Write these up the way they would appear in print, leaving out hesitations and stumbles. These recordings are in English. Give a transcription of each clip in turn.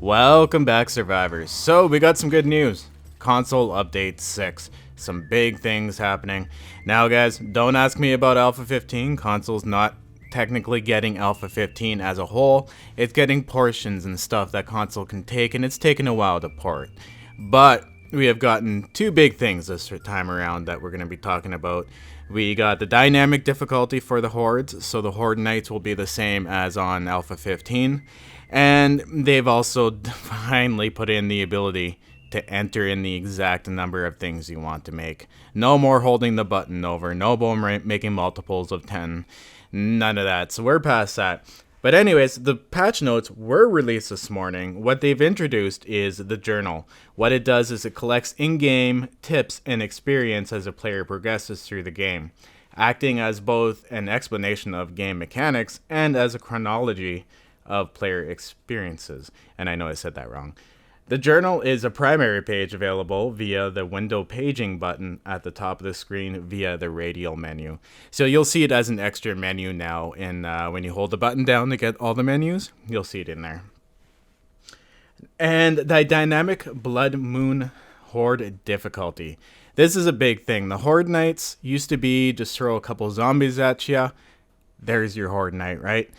Welcome back, survivors. So we got some good news. Console update 6. Some big things happening. Now guys, don't ask me about Alpha 15. Console's not technically getting Alpha 15 as a whole. It's getting portions and stuff that console can take, and it's taken a while to port. But we have gotten two big things this time around that we're going to be talking about. We got the dynamic difficulty for the Hordes, so the Horde Knights will be the same as on Alpha 15. And they've also finally put in the ability to enter in the exact number of things you want to make. No more holding the button over, no more making multiples of 10, none of that. So we're past that. But anyways, the patch notes were released this morning. What they've introduced is the journal. What it does is it collects in-game tips and experience as a player progresses through the game, acting as both an explanation of game mechanics and as a chronology of player experiences. And I know I said that wrong. The journal is a primary page available via the window paging button at the top of the screen via the radial menu. So you'll see it as an extra menu now, and when you hold the button down to get all the menus, you'll see it in there. And the dynamic Blood Moon Horde difficulty. This is a big thing. The Horde Knights used to be just throw a couple zombies at you. There's your Horde Knight, right?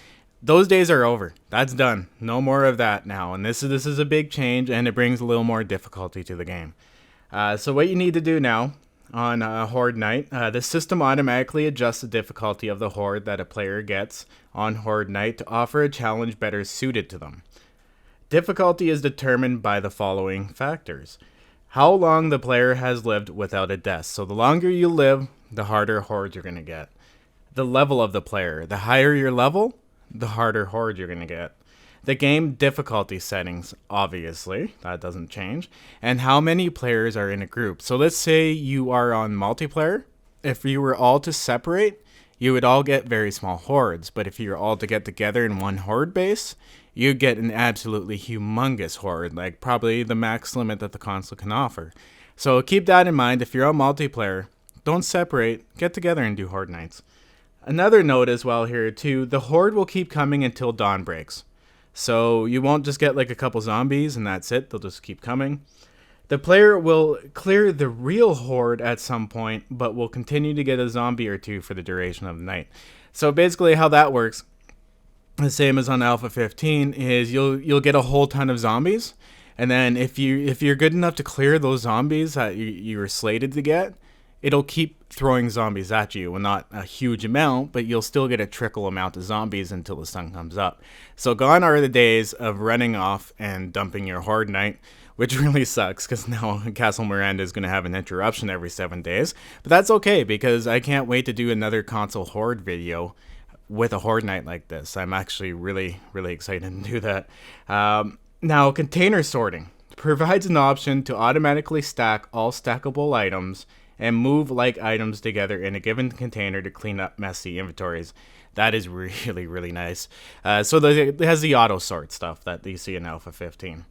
Those days are over. That's done. No more of that now. And this is a big change, and it brings a little more difficulty to the game. So what you need to do now on Horde Knight, the system automatically adjusts the difficulty of the Horde that a player gets on Horde Knight to offer a challenge better suited to them. Difficulty is determined by the following factors. How long the player has lived without a death. So the longer you live, the harder Hordes you're going to get. The level of the player. The higher your level, the harder Horde you're going to get. The game difficulty settings, obviously, that doesn't change. And how many players are in a group. So let's say you are on multiplayer. If you were all to separate, you would all get very small hordes. But if you were all to get together in one horde base, you'd get an absolutely humongous horde, like probably the max limit that the console can offer. So keep that in mind. If you're on multiplayer, don't separate, get together and do Horde Nights. Another note as well here too, the Horde will keep coming until dawn breaks. So you won't just get like a couple zombies and that's it, they'll just keep coming. The player will clear the real Horde at some point, but will continue to get a zombie or two for the duration of the night. So basically how that works, the same as on Alpha 15, is you'll get a whole ton of zombies, and then if you're good enough to clear those zombies that you were slated to get, it'll keep throwing zombies at you. Well, not a huge amount, but you'll still get a trickle amount of zombies until the sun comes up. So gone are the days of running off and dumping your Horde Knight, which really sucks because now Castle Miranda is going to have an interruption every 7 days. But that's okay because I can't wait to do another console Horde video with a Horde Knight like this. I'm actually really, really excited to do that. Now, container sorting provides an option to automatically stack all stackable items and move like items together in a given container to clean up messy inventories. That is really, really nice. So it has the auto sort stuff that you see in Alpha 15.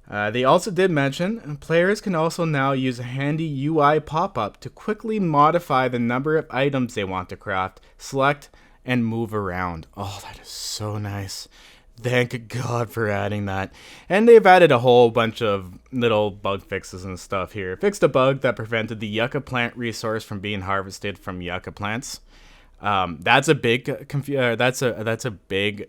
They also did mention players can also now use a handy UI pop-up to quickly modify the number of items they want to craft, select, and move around. Oh, that is so nice. Thank God for adding that. And they've added a whole bunch of little bug fixes and stuff here. Fixed a bug that prevented the yucca plant resource from being harvested from yucca plants. That's a big that's a big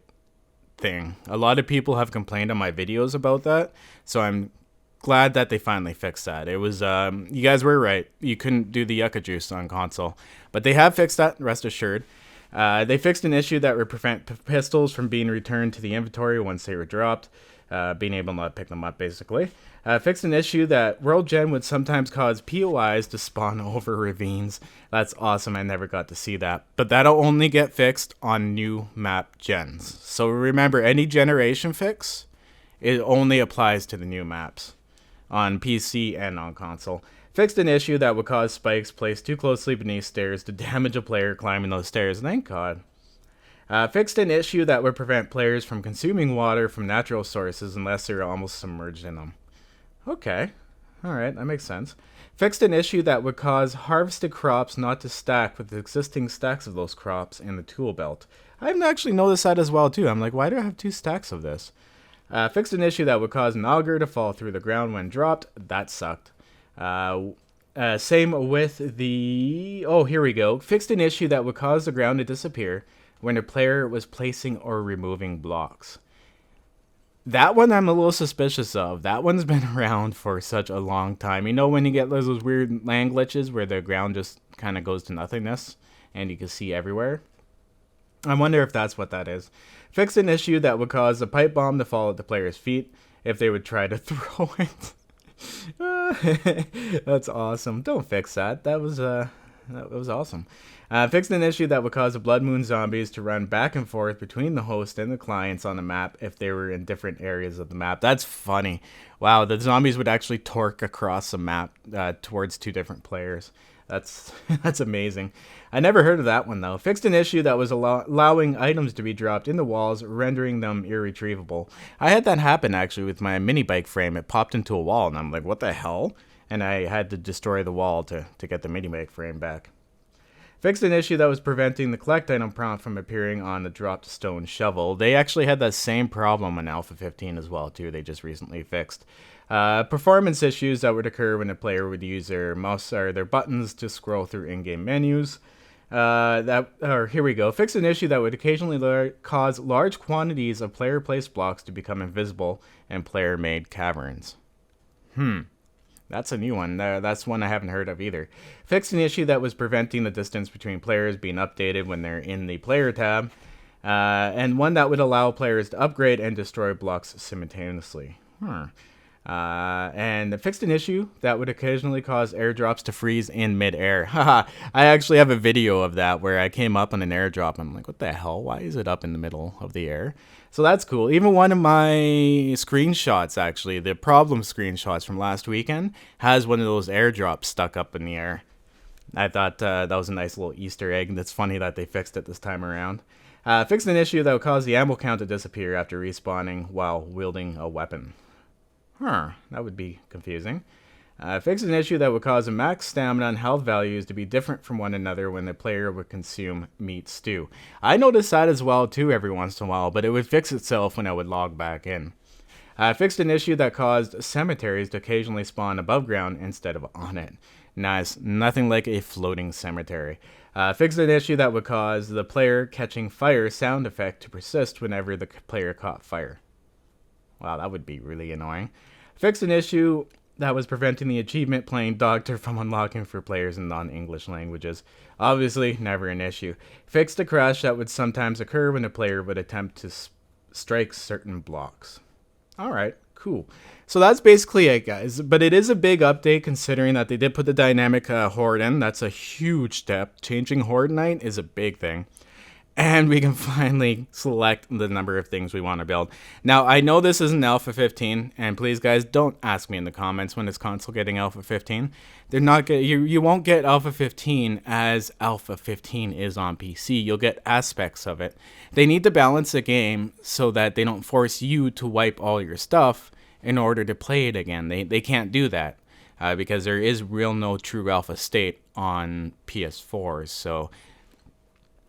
thing. A lot of people have complained on my videos about that, so I'm glad that they finally fixed that. It was you guys were right. You couldn't do the yucca juice on console, but they have fixed that, rest assured. They fixed an issue that would prevent pistols from being returned to the inventory once they were dropped, being able to pick them up, basically. Fixed an issue that World Gen would sometimes cause POIs to spawn over ravines. That's awesome, I never got to see that. But that'll only get fixed on new map gens. So remember, any generation fix, it only applies to the new maps on PC and on console. Fixed an issue that would cause spikes placed too closely beneath stairs to damage a player climbing those stairs. Thank God. Fixed an issue that would prevent players from consuming water from natural sources unless they're almost submerged in them. Okay. Alright, that makes sense. Fixed an issue that would cause harvested crops not to stack with the existing stacks of those crops in the tool belt. I've actually noticed that as well too. I'm like, why do I have 2 stacks of this? Fixed an issue that would cause an auger to fall through the ground when dropped. That sucked. Same with the... Oh, here we go. Fixed an issue that would cause the ground to disappear when a player was placing or removing blocks. That one I'm a little suspicious of. That one's been around for such a long time. You know when you get those weird land glitches where the ground just kind of goes to nothingness and you can see everywhere? I wonder if that's what that is. Fixed an issue that would cause a pipe bomb to fall at the player's feet if they would try to throw it. That's awesome. Don't fix that. That was awesome. Fixed an issue that would cause the Blood Moon zombies to run back and forth between the host and the clients on the map if they were in different areas of the map. That's funny. Wow, the zombies would actually torque across the map towards two different players. That's amazing. I never heard of that one, though. Fixed an issue that was allowing items to be dropped in the walls, rendering them irretrievable. I had that happen, actually, with my mini bike frame. It popped into a wall, and I'm like, what the hell? And I had to destroy the wall to get the mini bike frame back. Fixed an issue that was preventing the collect item prompt from appearing on the dropped stone shovel. They actually had that same problem in Alpha 15 as well, too. They just recently fixed. Performance issues that would occur when a player would use their mouse or their buttons to scroll through in-game menus. Here we go. Fix an issue that would occasionally cause large quantities of player-placed blocks to become invisible in player-made caverns. That's a new one. That's one I haven't heard of either. Fixed an issue that was preventing the distance between players being updated when they're in the player tab. And one that would allow players to upgrade and destroy blocks simultaneously. And fixed an issue that would occasionally cause airdrops to freeze in midair. Haha, I actually have a video of that where I came up on an airdrop and I'm like, what the hell? Why is it up in the middle of the air? So that's cool. Even one of my screenshots, actually, the problem screenshots from last weekend, has one of those airdrops stuck up in the air. I thought that was a nice little Easter egg, and it's funny that they fixed it this time around. Fixed an issue that would cause the ammo count to disappear after respawning while wielding a weapon. That would be confusing. Fix an issue that would cause a max stamina and health values to be different from one another when the player would consume meat stew. I noticed that as well too every once in a while, but it would fix itself when I would log back in. Fixed an issue that caused cemeteries to occasionally spawn above ground instead of on it. Nice. Nothing like a floating cemetery. Fixed an issue that would cause the player catching fire sound effect to persist whenever the player caught fire. Wow, that would be really annoying. Fixed an issue that was preventing the achievement playing Doctor from unlocking for players in non-English languages. Obviously, never an issue. Fixed a crash that would sometimes occur when a player would attempt to strike certain blocks. Alright, cool. So that's basically it, guys. But it is a big update considering that they did put the dynamic Horde in. That's a huge step. Changing Horde Night is a big thing. And we can finally select the number of things we want to build. Now, I know this isn't Alpha 15, and please, guys, don't ask me in the comments when is console getting Alpha 15. They're not you won't get Alpha 15 as Alpha 15 is on PC. You'll get aspects of it. They need to balance the game so that they don't force you to wipe all your stuff in order to play it again. They can't do that because there is no true Alpha state on PS4s. So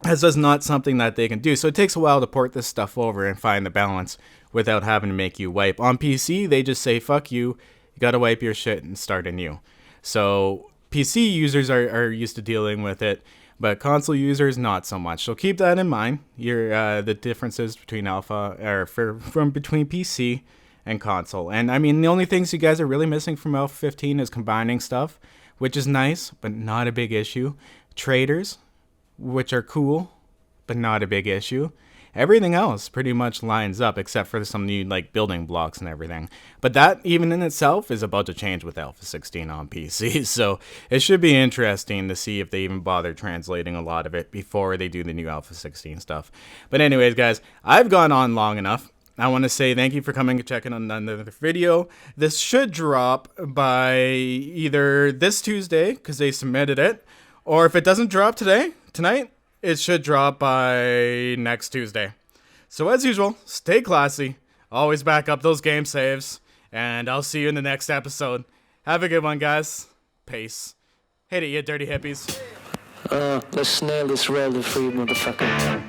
this is not something that they can do. So it takes a while to port this stuff over and find the balance without having to make you wipe. On PC, they just say, fuck you, you gotta wipe your shit and start anew. So PC users are used to dealing with it, but console users not so much. So keep that in mind. The differences between Alpha from between PC and console. And I mean, the only things you guys are really missing from Alpha 15 is combining stuff, which is nice, but not a big issue. Traders, which are cool, but not a big issue. Everything else pretty much lines up, except for some new building blocks and everything. But that, even in itself, is about to change with Alpha 16 on PC. So it should be interesting to see if they even bother translating a lot of it before they do the new Alpha 16 stuff. But anyways, guys, I've gone on long enough. I want to say thank you for coming and checking on another video. This should drop by either this Tuesday, because they submitted it, or if it doesn't drop tonight, it should drop by next Tuesday. So as usual, stay classy, always back up those game saves, and I'll see you in the next episode. Have a good one, guys. Peace. Hit it, you dirty hippies. Let's nail this rally free, motherfucker.